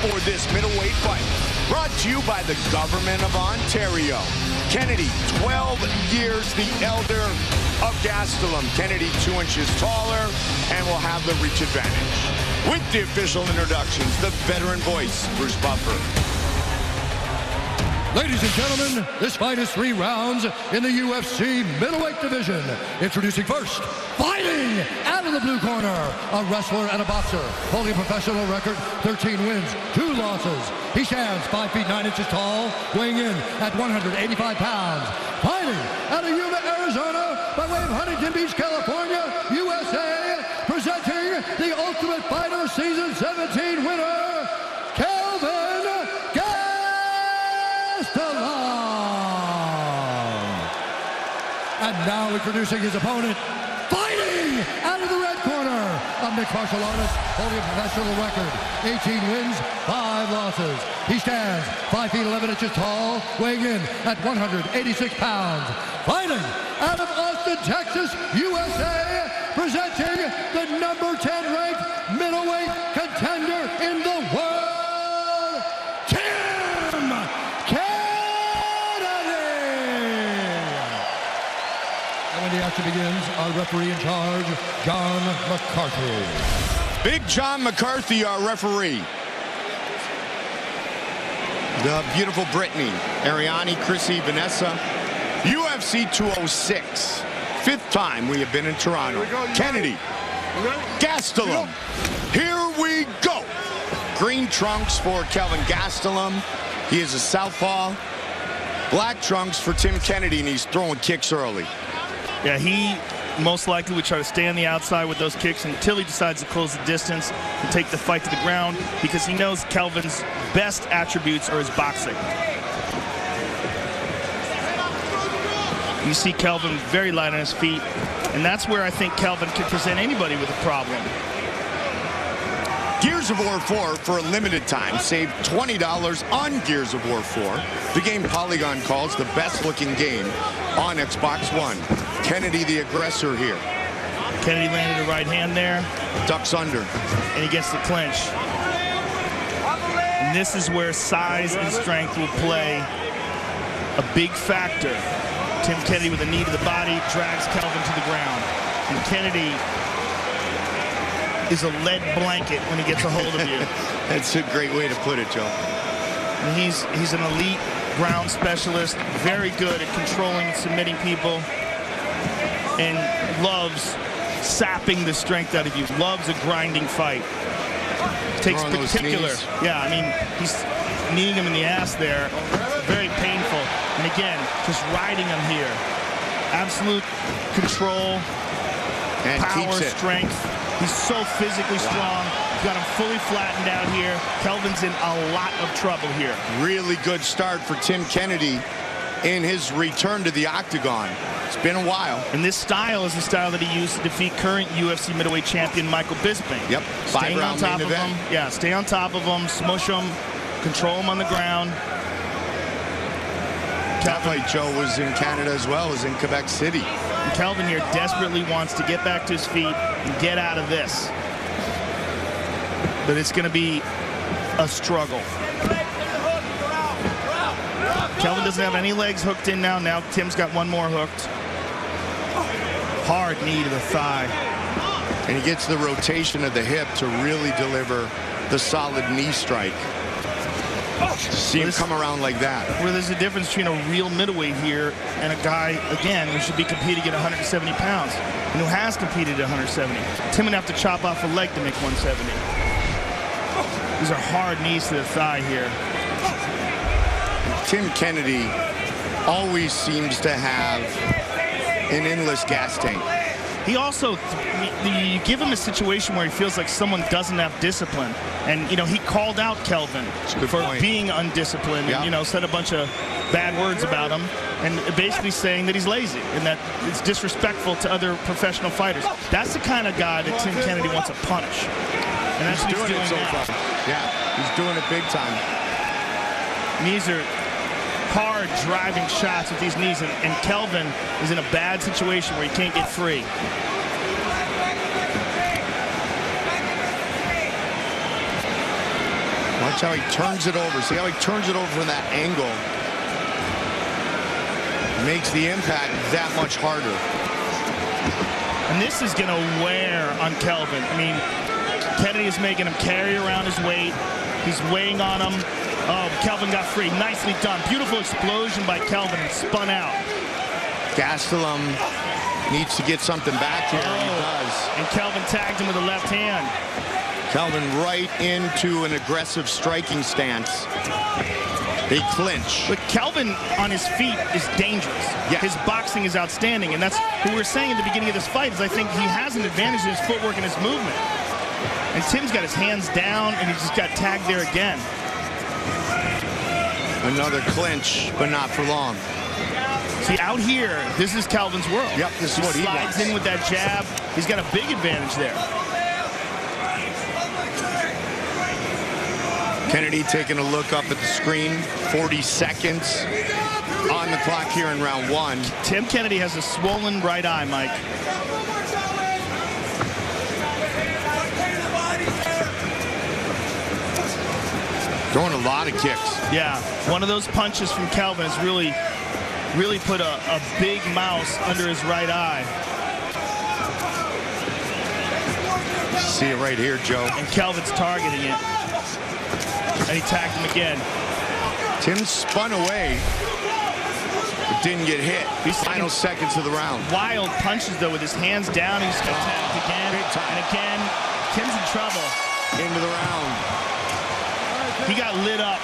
for this middleweight fight. Brought to you by the Government of Ontario. Kennedy, 12 years the elder of Gastelum. Kennedy, 2 inches taller, and will have the reach advantage. With the official introductions, the veteran voice, Bruce Buffer. Ladies and gentlemen, this fight is 3 rounds in the UFC middleweight division. Introducing first, fighting out of the blue corner, a wrestler and a boxer, holding a professional record, 13 wins, 2 losses. He stands 5 feet 9 inches tall, weighing in at 185 pounds. Fighting out of Yuma, Arizona, by way of Huntington Beach, California, USA, presenting the Ultimate Fighter Season 17 winner, Kelvin Gastelum. And now introducing his opponent, fighting out of the red corner, a mixed martial artist holding a professional record, 18 wins, 5 losses. He stands 5 feet 11 inches tall, weighing in at 186 pounds. Fighting out of Austin, Texas, USA, presenting the number 10 ranked middleweight contender in the world, Tim Kennedy. And when the action begins, our referee in charge, John McCarthy. Big John McCarthy, our referee. The beautiful Brittany, Ariane, Chrissy, Vanessa. UFC 206. 5th time we have been in Toronto. Kennedy, Gastelum. Here we go. Green trunks for Kelvin Gastelum. He is a southpaw. Black trunks for Tim Kennedy, and he's throwing kicks early. Yeah, he most likely would try to stay on the outside with those kicks until he decides to close the distance and take the fight to the ground, because he knows Kelvin's best attributes are his boxing. You see Kelvin very light on his feet, and that's where I think Kelvin could present anybody with a problem. Gears of War 4 for a limited time. Save $20 on Gears of War 4. The game Polygon calls the best looking game on Xbox One. Kennedy the aggressor here. Kennedy landed a right hand there. Ducks under. And he gets the clinch. And this is where size and strength will play a big factor. Tim Kennedy with a knee to the body drags Kelvin to the ground. And Kennedy is a lead blanket when he gets a hold of you. That's a great way to put it, Joe. And he's an elite ground specialist, very good at controlling and submitting people, and loves sapping the strength out of you, loves a grinding fight. Takes particular, yeah, I mean, he's kneeing him in the ass there, very painful. And again, just riding him here. Absolute control, and power, strength. He's so physically strong. He's got him fully flattened out here. Kelvin's in a lot of trouble here. Really good start for Tim Kennedy in his return to the octagon. It's been a while. And this style is the style that he used to defeat current UFC middleweight champion Michael Bisping. Yep, 5-round main event. Yeah, stay on top of him, smush him, control him on the ground. That fight, Joe, was in Canada as well as in Quebec City. And Kelvin here desperately wants to get back to his feet and get out of this. But it's going to be a struggle. Kelvin doesn't have any legs hooked in now. Now Tim's got one more hooked. Hard knee to the thigh. And he gets the rotation of the hip to really deliver the solid knee strike. See him come around like that. Well, there's a difference between a real middleweight here and a guy, again, who should be competing at 170 pounds and who has competed at 170. Tim would have to chop off a leg to make 170. These are hard knees to the thigh here. Tim Kennedy always seems to have an endless gas tank. He also, you give him a situation where he feels like someone doesn't have discipline. And, you know, he called out Kelvin for being undisciplined and, you know, said a bunch of bad words about him and basically saying that he's lazy and that it's disrespectful to other professional fighters. That's the kind of guy that Tim Kennedy wants to punish. And that's what he's doing so far. Yeah, he's doing it big time. These are hard driving shots with these knees, and Kelvin is in a bad situation where he can't get free. Watch how he turns it over. See how he turns it over from that angle. Makes the impact that much harder. And this is going to wear on Kelvin. I mean, Kennedy is making him carry around his weight. He's weighing on him. Oh, Kelvin got free. Nicely done. Beautiful explosion by Kelvin and spun out. Gastelum needs to get something back here, and he does. And Kelvin tagged him with the left hand. Kelvin right into an aggressive striking stance. They clinch. But Kelvin on his feet is dangerous. Yeah. His boxing is outstanding, and that's what we were saying at the beginning of this fight. Is I think he has an advantage in his footwork and his movement. And Tim's got his hands down, and he just got tagged there again. Another clinch, but not for long. See, out here, this is Kelvin's world. Yep, this is what he wants. Slides in with that jab. He's got a big advantage there. Kennedy taking a look up at the screen. 40 seconds on the clock here in round one. Tim Kennedy has a swollen right eye, Mike. Throwing a lot of kicks. Yeah, one of those punches from Kelvin has really put a big mouse under his right eye. See it right here, Joe. And Kelvin's targeting it. And he tagged him again. Tim spun away, but didn't get hit. These final seconds of the round. Wild punches, though, with his hands down. He just got tagged again. Big time. And again, Tim's in trouble. Into the round. He got lit up.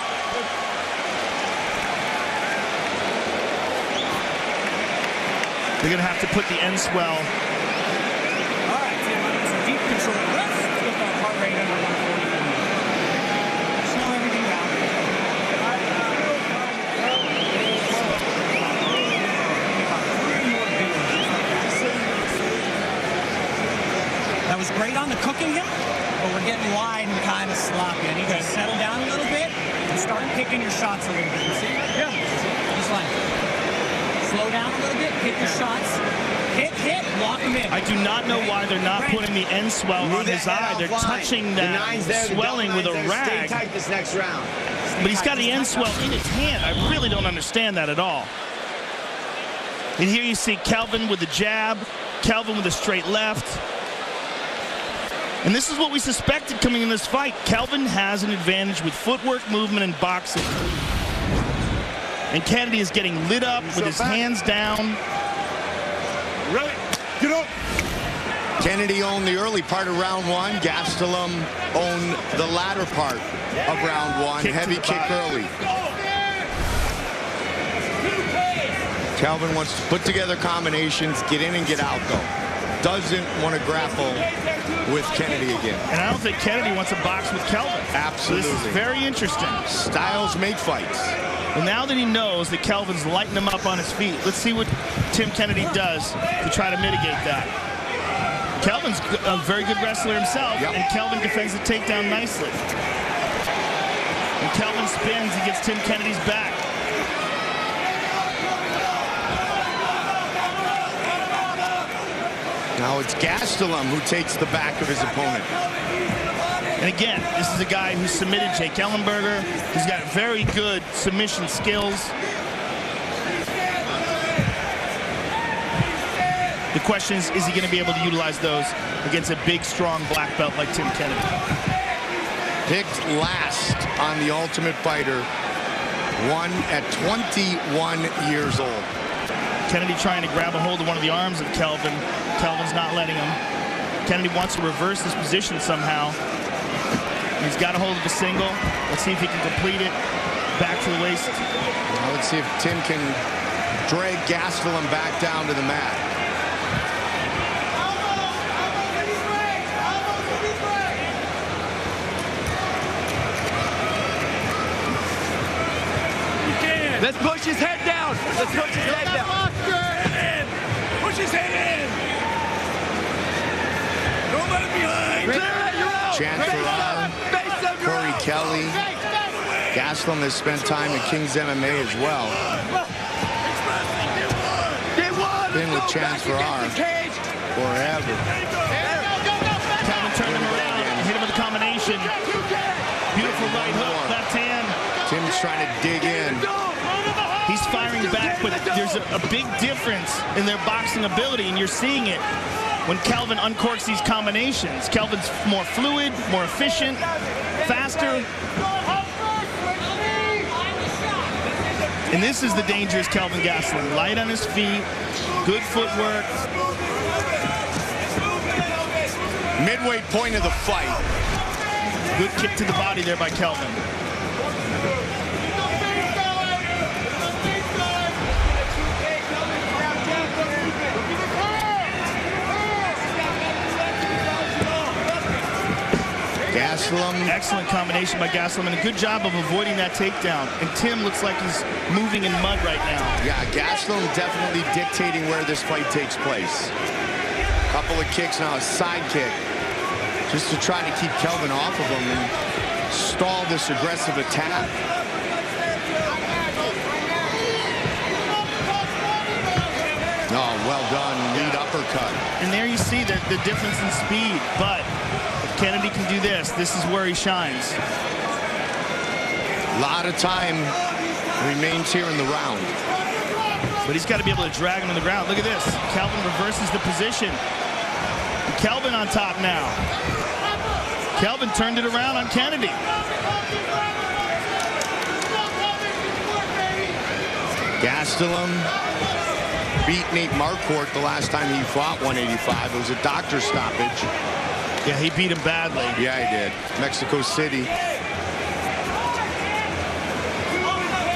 They're going to have to put the end swell. All right, Tim, some deep control. Let's get that heart rate under 140. Slow everything down. That was great on the cooking him, but we're getting wide and kind of sloppy. I need you to settle down a little bit and start picking your shots a little bit. You see? Yeah. Just like slow down a little bit, pick your shots. Hit, lock them in. I do not know why they're not putting the end swell on his eye. They're touching that swelling with a rag. Stay tight this next round. But he's got the end swell in his hand. I really don't understand that at all. And here you see Kelvin with the jab, Kelvin with a straight left. And this is what we suspected coming in this fight. Kelvin has an advantage with footwork, movement, and boxing. And Kennedy is getting lit up with his hands down. Really? Get up. Kennedy owned the early part of round one. Gastelum owned the latter part of round one. Heavy kick early. Kelvin wants to put together combinations, get in and get out, though. Doesn't want to grapple with Kennedy again. And I don't think Kennedy wants to box with Kelvin. Absolutely. So this is very interesting. Styles make fights. Well, now that he knows that Kelvin's lighting him up on his feet, let's see what Tim Kennedy does to try to mitigate that. Kelvin's a very good wrestler himself, and Kelvin defends the takedown nicely. And Kelvin spins, he gets Tim Kennedy's back. Now it's Gastelum who takes the back of his opponent. And again, this is a guy who submitted Jake Ellenberger. He's got very good submission skills. The question is he going to be able to utilize those against a big, strong black belt like Tim Kennedy? Picked last on The Ultimate Fighter, won at 21 years old. Kennedy trying to grab a hold of one of the arms of Kelvin. Kelvin's not letting him. Kennedy wants to reverse this position somehow. He's got a hold of a single. Let's see if he can complete it. Back to the waist. Now let's see if Tim can drag Gastelum back down to the mat. Let's push his head down. Let's push his head down. Push his head in. Don't let it behind. Chance for Corey Kelly. Gastelum has spent time in King's MMA as well. Been with Chance for forever. Kelvin turned him around, hit him with a combination. Beautiful right hook. but there's a big difference in their boxing ability, and you're seeing it when Kelvin uncorks these combinations. Kelvin's more fluid, more efficient, faster. And this is the dangerous Kelvin Gastelum. Light on his feet, good footwork. Midway point of the fight. Good kick to the body there by Kelvin. Gastelum. Excellent combination by Gastelum, and a good job of avoiding that takedown. And Tim looks like he's moving in mud right now. Yeah, Gastelum definitely dictating where this fight takes place. Couple of kicks now, a side kick, just to try to keep Kelvin off of him and stall this aggressive attack. Oh, well done, lead uppercut. And there you see the difference in speed, but if Kennedy can do this, this is where he shines. A lot of time remains here in the round. But he's got to be able to drag him to the ground. Look at this. Kelvin reverses the position. Kelvin on top now. Kelvin turned it around on Kennedy. Gastelum beat Nate Marquardt the last time he fought 185. It was a doctor stoppage. Yeah, he beat him badly. Yeah, he did. Mexico City.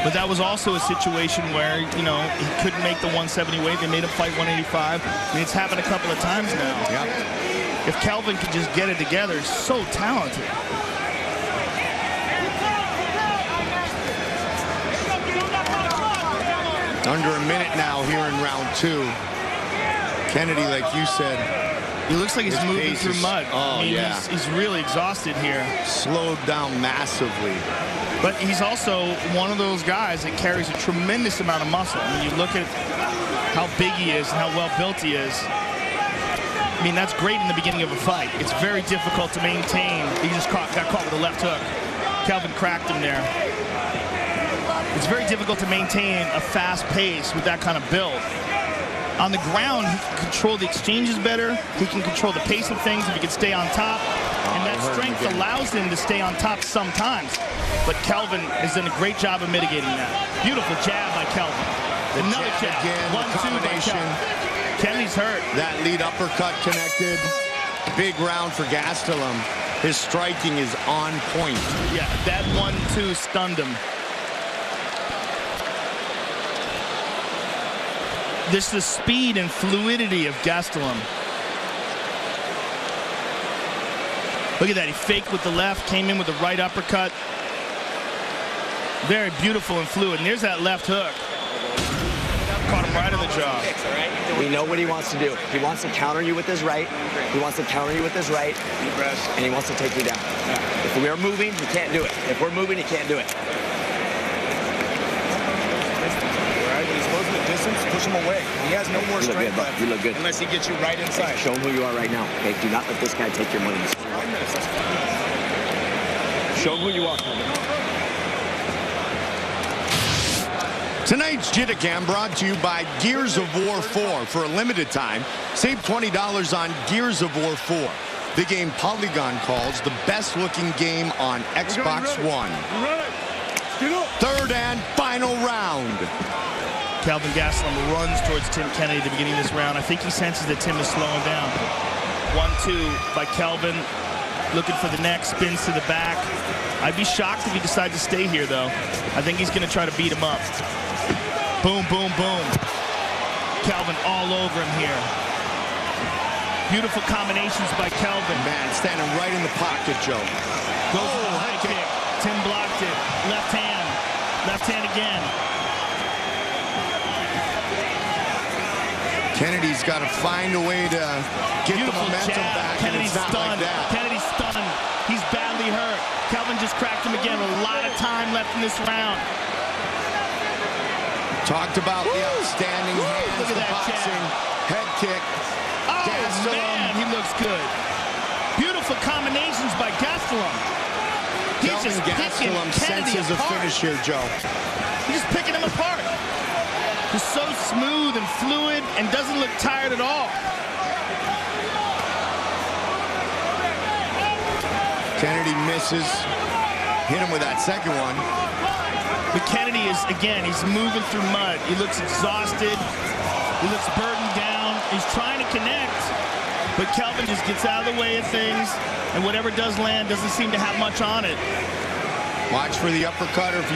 But that was also a situation where, you know, he couldn't make the 170 weight. They made him fight 185. I mean, it's happened a couple of times now. Yep. If Kelvin could just get it together, he's so talented. Under a minute now here in round two. Kennedy, like you said, he looks like he's moving pace through is- mud. Oh, I mean, yeah. He's really exhausted here. slowed down massively. But he's also one of those guys that carries a tremendous amount of muscle. I mean, you look at how big he is and how well built he is. I mean, that's great in the beginning of a fight. It's very difficult to maintain. He just got caught with a left hook. Kelvin cracked him there. It's very difficult to maintain a fast pace with that kind of build. On the ground, he can control the exchanges better. He can control the pace of things if he can stay on top. And that strength allows him to stay on top sometimes. But Kelvin has done a great job of mitigating that. Beautiful jab by Kelvin. Another jab jab. again, the 1-2 by combination. Kelvin. Kennedy's hurt. That lead uppercut connected. Big round for Gastelum. His striking is on point. Yeah, that 1-2 stunned him. This is the speed and fluidity of Gastelum. Look at that, he faked with the left, came in with the right uppercut. Very beautiful and fluid, and there's that left hook. Caught him right in the jaw. We know what he wants to do. He wants to counter you with his right. He wants to counter you with his right, and he wants to take you down. If we are moving, he can't do it. If we're moving, he can't do it. When he's closing the distance, push him away. He has no more strength left. You look good. Unless he gets you right inside. Show him who you are right now. Okay, do not let this guy take your money. Show him who you are. Tonight's JITACAM brought to you by Gears of War 4. For a limited time, save $20 on Gears of War 4. The game Polygon calls the best-looking game on Xbox One. Third and final round. Kelvin Gastelum runs towards Tim Kennedy at the beginning of this round. I think he senses that Tim is slowing down. 1-2 by Kelvin. Looking for the neck, spins to the back. I'd be shocked if he decides to stay here, though. I think he's going to try to beat him up. Boom, boom, boom. Kelvin all over him here. Beautiful combinations by Kelvin. Man, standing right in the pocket, Joe. Goes for the high kick. Tim blocked it. Left hand. Left hand again. Kennedy's got to find a way to get Beautiful the momentum jab. back, Kennedy's and it's not stunned. like that. Kennedy's stunned. He's badly hurt. Kelvin just cracked him again with a lot of time left in this round. Talked about the outstanding hands, Look at the that boxing, jab. head kick. Oh, Gastelum. man, he looks good. Beautiful combinations by Gastelum. He's Kelvin just picking Gastelum Kennedy senses a apart. finish here, Joe. He's just picking him apart. Just so smooth and fluid and doesn't look tired at all. Kennedy misses. Hit him with that second one. But Kennedy is, again, he's moving through mud. He looks exhausted. He looks burdened down. He's trying to connect. But Kelvin just gets out of the way of things. And whatever does land doesn't seem to have much on it. Watch for the uppercut, or if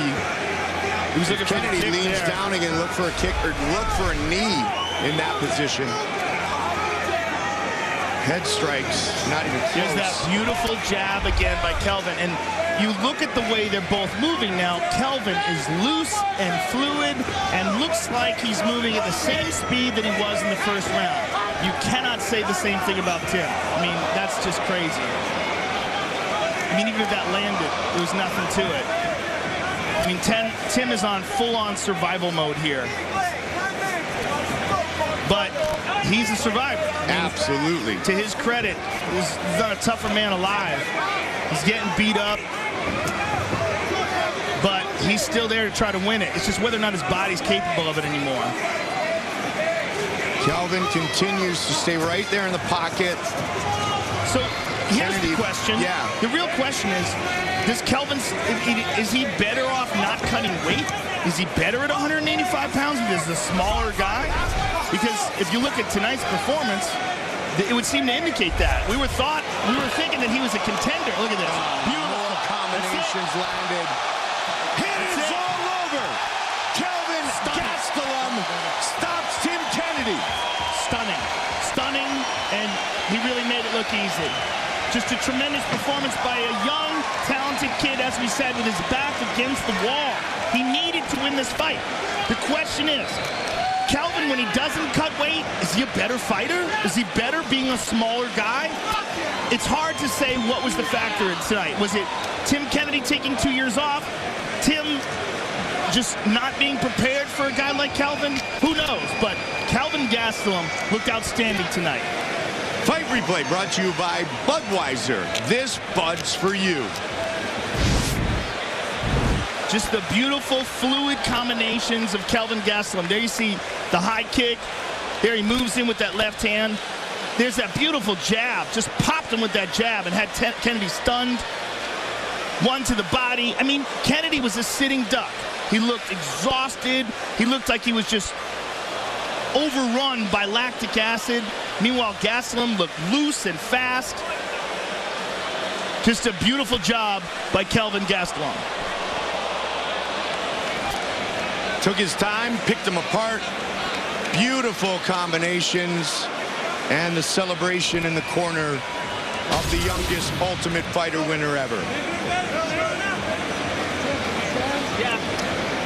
was looking for Kennedy the kick leans there. down again, look for a kick or look for a knee in that position. Head strikes, not even close. There's that beautiful jab again by Kelvin. And you look at the way they're both moving now. Kelvin is loose and fluid and looks like he's moving at the same speed that he was in the first round. You cannot say the same thing about Tim. I mean, that's just crazy. I mean, even if that landed, there was nothing to it. I mean, Tim is on full-on survival mode here. But he's a survivor. I mean, absolutely. to his credit, he's not a tougher man alive. He's getting beat up, but he's still there to try to win it. It's just whether or not his body's capable of it anymore. Kelvin continues to stay right there in the pocket. So here's Kennedy, the question. yeah. The real question is, does Kelvin, is he better off not cutting weight? Is he better at 185 pounds because he's a smaller guy? Because if you look at tonight's performance, it would seem to indicate that. We were thinking that he was a contender. Look at this. Beautiful. More combinations landed. Hit is all over. Kelvin Gastelum stops Tim Kennedy. Stunning. Stunning, and he really made it look easy. Just a tremendous performance by a young, talented kid, as we said, with his back against the wall. He needed to win this fight. The question is, Kelvin, when he doesn't cut weight, is he a better fighter? Is he better being a smaller guy? It's hard to say what was the factor tonight. Was it Tim Kennedy taking 2 years off? Tim just not being prepared for a guy like Kelvin? Who knows? But Kelvin Gastelum looked outstanding tonight. Fight replay brought to you by Budweiser. This Bud's for you. Just the beautiful, fluid combinations of Kelvin Gastelum. There you see the high kick. There he moves in with that left hand. There's that beautiful jab. Just popped him with that jab and had Kennedy stunned. One to the body. I mean, Kennedy was a sitting duck. He looked exhausted. He looked like he was just overrun by lactic acid. Meanwhile, Gastelum looked loose and fast. Just a beautiful job by Kelvin Gastelum. Took his time, picked them apart. Beautiful combinations. And the celebration in the corner of the youngest Ultimate Fighter winner ever.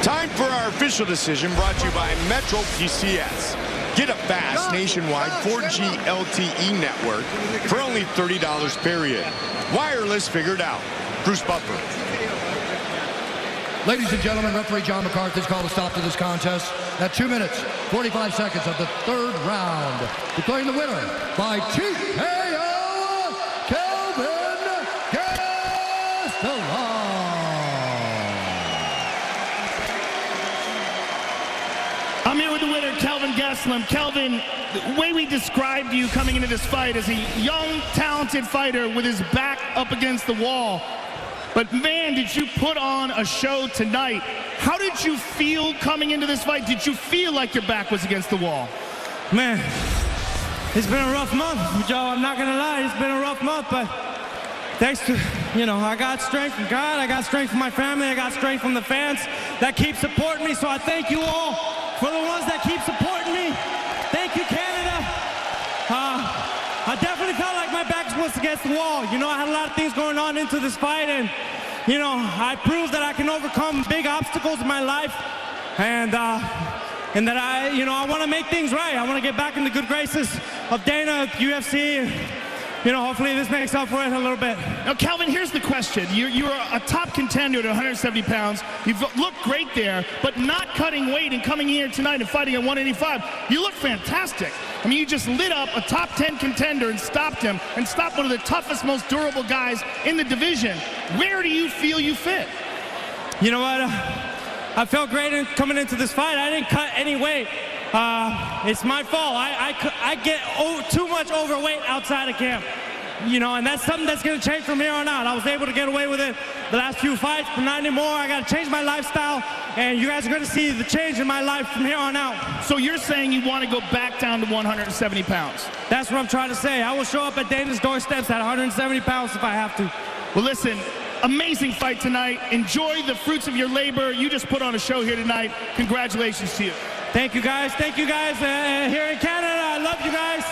Time for our official decision, brought to you by Metro PCS. Get a fast nationwide 4G LTE network for only $30 period. Wireless figured out. Bruce Buffer. Ladies and gentlemen, referee John McCarthy has called a stop to this contest at 2 minutes, 45 seconds of the third round. Declaring the winner by TKO, Kelvin Gastelum. I'm here with the winner, Kelvin Gastelum. Kelvin, the way we described you coming into this fight as a young, talented fighter with his back up against the wall. But man, did you put on a show tonight. How did you feel coming into this fight? Did you feel like your back was against the wall? Man, it's been a rough month, Joe. I'm not gonna lie, it's been a rough month, but thanks to, I got strength from God, I got strength from my family, I got strength from the fans that keep supporting me, so I thank you all for the ones that keep supporting me. Thank you, Canada. I definitely felt like my back was against the wall. I had a lot of things going on into this fight, and, I proved that I can overcome big obstacles in my life, and that I want to make things right. I want to get back in the good graces of Dana, UFC, and, hopefully this makes up for it a little bit. Now, Kelvin, here's the question. You're a top contender at 170 pounds. You've looked great there, but not cutting weight and coming here tonight and fighting at 185. You look fantastic. I mean, you just lit up a top 10 contender and stopped him and stopped one of the toughest, most durable guys in the division. Where do you feel you fit? You know what? I felt great coming into this fight. I didn't cut any weight. It's my fault. I get too much overweight outside of camp. You know, and that's something that's going to change from here on out. I was able to get away with it the last few fights, but not anymore. I got to change my lifestyle, and you guys are going to see the change in my life from here on out. So you're saying you want to go back down to 170 pounds? That's what I'm trying to say. I will show up at Dana's doorsteps at 170 pounds if I have to. Well, listen, amazing fight tonight. Enjoy the fruits of your labor. You just put on a show here tonight. Congratulations to you. Thank you, guys. Thank you, guys. Here in Canada, I love you guys.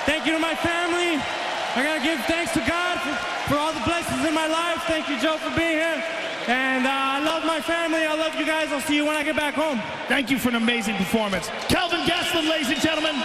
Thank you to my family. I got to give thanks to God for all the blessings in my life. Thank you, Joe, for being here. And I love my family. I love you guys. I'll see you when I get back home. Thank you for an amazing performance. Kelvin Gastelum, ladies and gentlemen.